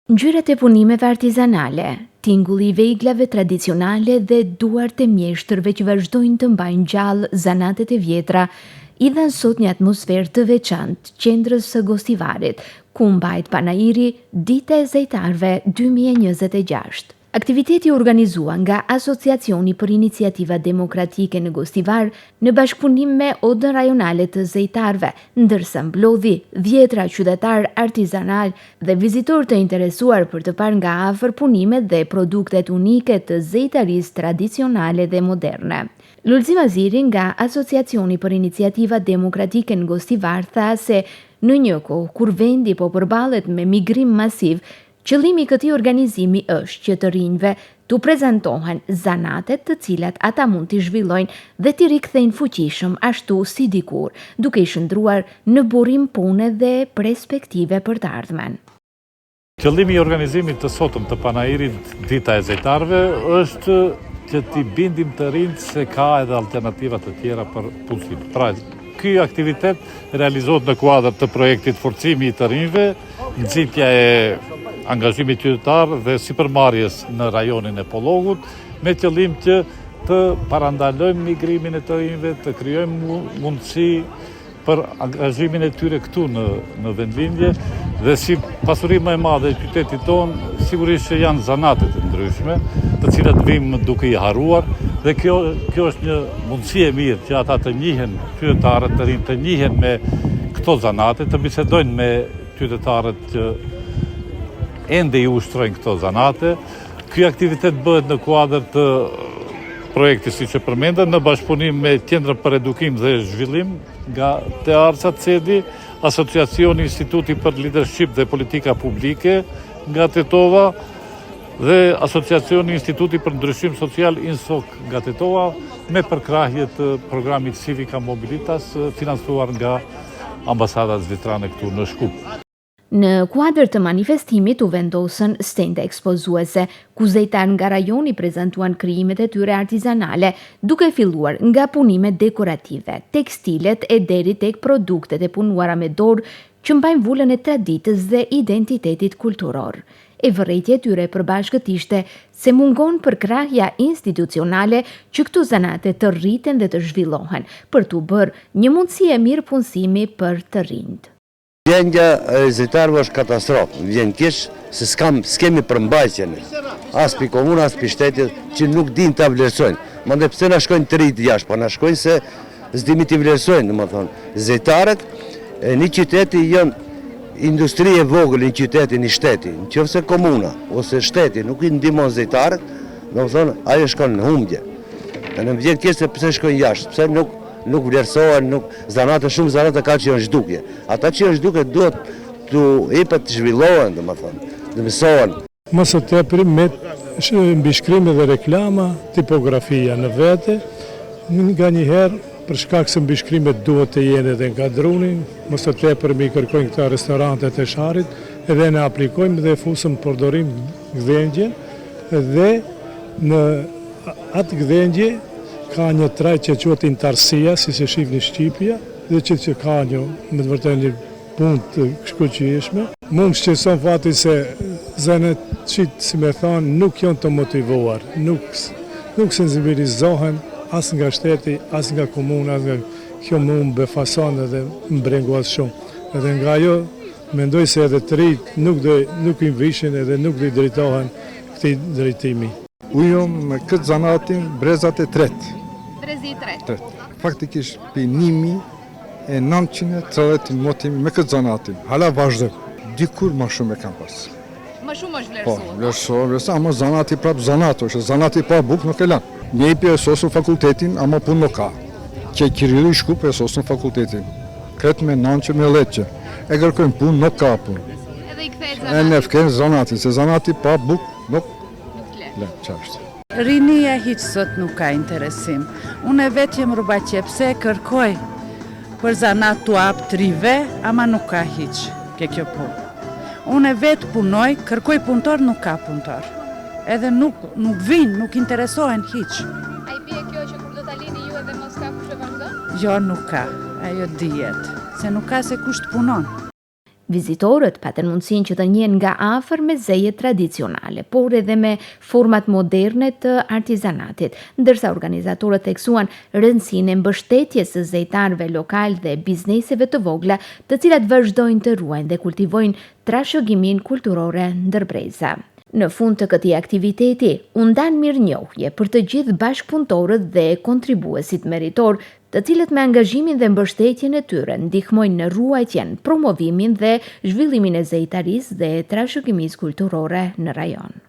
Ngjyrat e punimeve artizanale, tingulli i veglave tradicionale dhe duart e mjeshtërve që vazhdojnë të mbajnë gjallë zanatet e vjetra, i dhan sot një atmosferë të veçantë qendrës së Gostivarit, ku mbajt panairi Dita e Zejtarëve 2026. Aktiviteti organizuar nga Asociacioni për Iniciativa Demokratike në Gostivar në bashkëpunim me Odën Rajonale të Zejtarëve, ndërsa mblodhi 10 qytetar artizanal dhe vizitor të interesuar për të parë nga afër punimet dhe produktet unike të zejtarisë tradicionale dhe moderne. Lulzim Aziri nga Asociacioni për Iniciativa Demokratike në Gostivar tha se në një kohë kur vendi po përballet me migrim masiv, qëllimi i këtij organizimi është që të rinjve t'u prezantohen zanatet të cilat ata mund t'i zhvillojnë dhe t'i rikthejnë fuqishëm ashtu si dikur, duke i shndruar në burim pune dhe perspektive për të ardhmen. Qëllimi i organizimit të sotëm të panairit Dita e Zejtarëve është që t'i bindim të rinjt se ka edhe alternativa të tjera për punësim. Pra, ky aktivitet realizohet në kuadër të projektit Forcimi i të rinjve, nxitja e angazhimit qytetar dhe sipërmarrjes në rajonin e Pollogut, me qëllim që të parandalojmë migrimin e të rinjve, të krijojmë mundësi për angazhimin e tyre këtu në vendlindje, dhe si pasuri më e madhe e qytetit tonë, sigurisht që janë zanatet e ndryshme, të cilat vijmë duke i harruar, dhe kjo është një mundësi e mirë që ata të njihen, qytetarët të rinj të njihen me këto zanate, të bisedojnë me qytetarët që ende i ushtrojnë këto zanate. Ky aktivitet bëhet në kuadër të projektit siç e përmendëm, në bashkëpunim me Qendrën për Edukim dhe Zhvillim nga Tearca Cedi, Asociacioni Instituti për Leadership dhe Politika Publike nga Tetova dhe Asociacioni Instituti për Ndryshim Social INSOC nga Tetova, me përkrahje të programit Civica Mobilitas financuar nga Ambasada Zvitrane këtu në Shkup. Në kuadër të manifestimit u vendosën stende ekspozuese, ku zejtar nga rajoni prezantuan krijimet e tyre artizanale, duke filluar nga punimet dekorative, tekstilet e deri tek produktet e punuara me dorë që mbajnë vullën e traditës dhe identitetit kulturor. E vërejtja e tyre përbashkët ishte se mungon përkrahja institucionale që këto zanate të rriten dhe të zhvillohen, për t'u bërë një mundësi e mirë punësimi për të rinjt. Gjendja e zejtarëve është katastrofë, vjen keq se s'kemi përmbajtjen, as pi komunë, as pi shtetit, që nuk din ta vlerësojnë. Mandej pse na shkojnë të rinjt jashtë, po na shkojnë se s'dimi t'i vlerësojnë, domethënë. Zejtarët e një qyteti janë industri e vogël në qytetin i shteti, nëse komuna ose shteti nuk i ndihmon zejtarët, domethënë ajo shkon në humbje. Ne vjen keq se pse shkojnë jashtë, pse nuk vlerësohen, shumë zanate ka që janë zhdukje. Ata që janë zhdukje duhet të jepet të zhvillohen, domethënë, të mësohen. Më së tepër me mbishkrime dhe reklama, tipografia në vete, nga njëherë për shkak se mbishkrimet duhet të jenë edhe nga druni, më së tepër mi kërkojnë këta restorantet e sharit, edhe ne aplikojmë dhe fusëm përdorim gdhendje, dhe në atë gdhendje ka një trajt që quhet intarsia, si se shif një Shqipja, dhe që ka një, me të vërtetë një punë të shkëlqyeshme. Mund shqetëson fati se zanatçit, si më thonë, nuk janë të motivuar, nuk sensibilizohen as nga shteti, as nga komuna, as nga kjo më befason edhe mbrenguas shumë. Edhe nga ajo, mendoj se edhe të rinjt nuk i vishin edhe nuk i drejtohen këtij drejtimi. Unë me këtë zanatin brezat e tretë. Brezi i tretë? Faktikisht për 1930 motimi me këtë zanatin. Hala vazhdoj, dikur ma shumë e kam pasë. Më shumë është Po, vlerësuar? ama zanati prapë zanato, është zanati pa buk nuk e lanë. Njepi e sosën fakultetin, ama pun nuk ka. Që Kirilli Shkup e sosën fakultetin. Kretë me nanqë me leqë. E kërkojnë pun, nuk ka pun. Edhe i kthejt E ne fkenë zanatin, se zanati pa buk nuk le, qashtë. Rinia hiç sot nuk ka interesim. Unë vetë jem rrubaqe, pse kërkoj për zanat tu ap trive, ama nuk ka hiç kjo punë. Unë vetë punoj, kërkoj punëtor, nuk ka punëtor. Edhe nuk vinë, nuk interesohen hiç. A i bie kjo që kur do ta lini ju edhe mos ka kush e vazhdon? Jo, nuk ka, ajo dihet, se nuk ka se kush të punon. Vizitorët patën mundësinë që të njihen nga afër me zejet tradicionale, por edhe me format moderne të artizanatit, ndërsa organizatorët theksuan rëndësinë e mbështetjes së zejtarëve lokal dhe bizneseve të vogla, të cilat vazhdojnë të ruajnë dhe kultivojnë trashëgimin kulturore ndërbreza. Në fund të këtij aktiviteti, u ndan mirënjohje për të gjithë bashkëpunëtorët dhe kontribuesit meritor, të cilët me angazhimin dhe mbështetjen e tyre ndihmojnë në ruajtjen, promovimin dhe zhvillimin e zejtarisë dhe trashëgimisë kulturore në rajon.